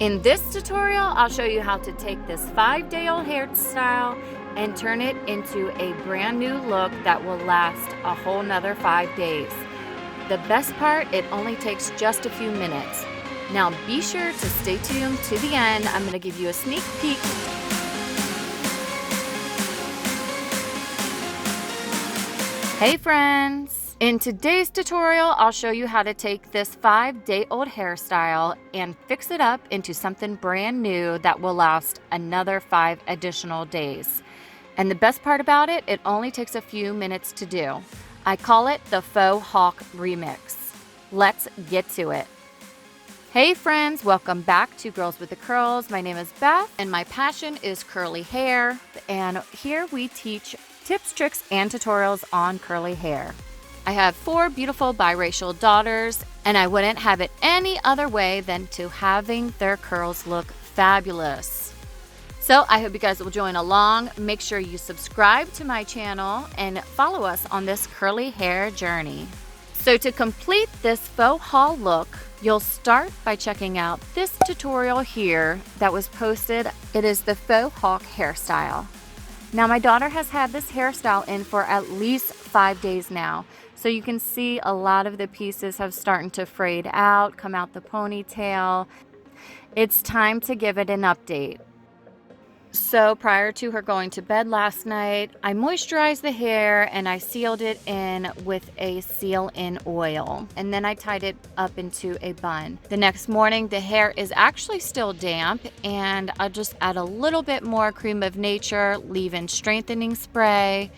In this tutorial, I'll show you how to take this 5-day-old hairstyle and turn it into a brand new look that will last a whole nother 5 days. The best part, it only takes just a few minutes. Now be sure to stay tuned to the end. I'm going to give you a sneak peek. Hey friends! In today's tutorial, I'll show you how to take this 5-day-old hairstyle and fix it up into something brand new that will last another 5 additional days. And the best part about it, it only takes a few minutes to do. I call it the Faux Hawk Remix. Let's get to it. Hey friends, welcome back to Girls with the Curls. My name is Beth and my passion is curly hair. And here we teach tips, tricks, and tutorials on curly hair. I have 4 beautiful biracial daughters, and I wouldn't have it any other way than to having their curls look fabulous. So I hope you guys will join along. Make sure you subscribe to my channel and follow us on this curly hair journey. So to complete this faux haul look, you'll start by checking out this tutorial here that was posted. It is the Faux Hawk hairstyle. Now my daughter has had this hairstyle in for at least 5 days now. So you can see a lot of the pieces have started to frayed out, come out the ponytail. It's time to give it an update. So prior to her going to bed last night, I moisturized the hair and I sealed it in with a seal-in oil. And then I tied it up into a bun. The next morning, the hair is actually still damp and I'll just add a little bit more Creme of Nature leave-in strengthening spray.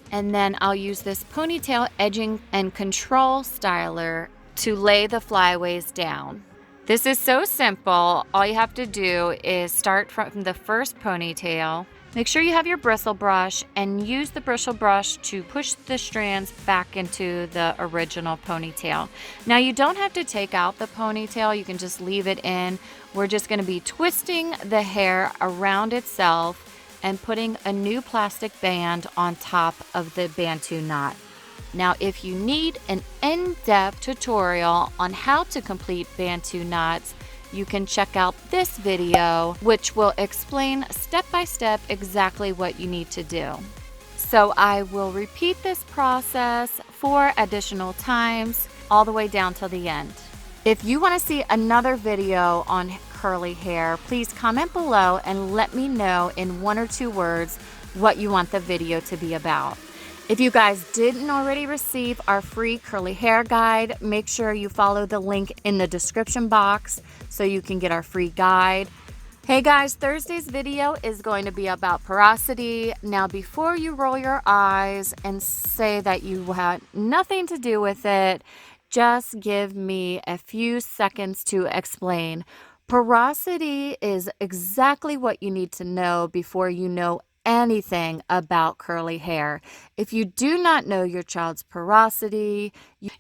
And then I'll use this ponytail edging and control styler to lay the flyaways down. This is so simple. All you have to do is start from the first ponytail. Make sure you have your bristle brush and use the bristle brush to push the strands back into the original ponytail. Now you don't have to take out the ponytail, you can just leave it in. We're just going to be twisting the hair around itself and putting a new plastic band on top of the Bantu knot. Now, if you need an in-depth tutorial on how to complete Bantu knots, you can check out this video, which will explain step-by-step exactly what you need to do. So I will repeat this process 4 additional times, all the way down till the end. If you want to see another video on curly hair, please comment below and let me know in 1 or 2 words what you want the video to be about. If you guys didn't already receive our free curly hair guide, make sure you follow the link in the description box so you can get our free guide. Hey guys, Thursday's video is going to be about porosity. Now before you roll your eyes and say that you had nothing to do with it, just give me a few seconds to explain. Porosity is exactly what you need to know before you know anything about curly hair. If you do not know your child's porosity,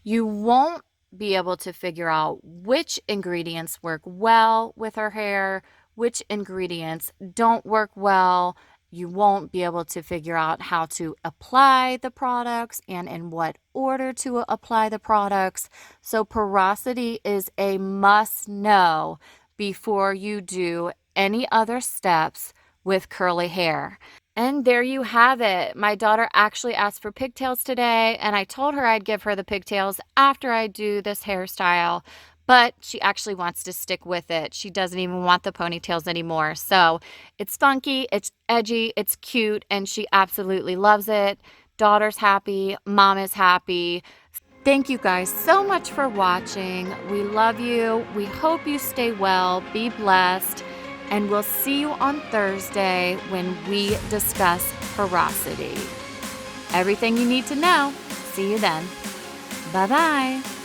you won't be able to figure out which ingredients work well with her hair, which ingredients don't work well. You won't be able to figure out how to apply the products and in what order to apply the products. So porosity is a must know before you do any other steps with curly hair. And there you have it. My daughter actually asked for pigtails today, and I told her I'd give her the pigtails after I do this hairstyle, but she actually wants to stick with it. She doesn't even want the ponytails anymore. So it's funky, it's edgy, it's cute, and she absolutely loves it. Daughter's happy, mom is happy. Thank you guys so much for watching. We love you. We hope you stay well, be blessed. And we'll see you on Thursday when we discuss porosity. Everything you need to know. See you then. Bye-bye.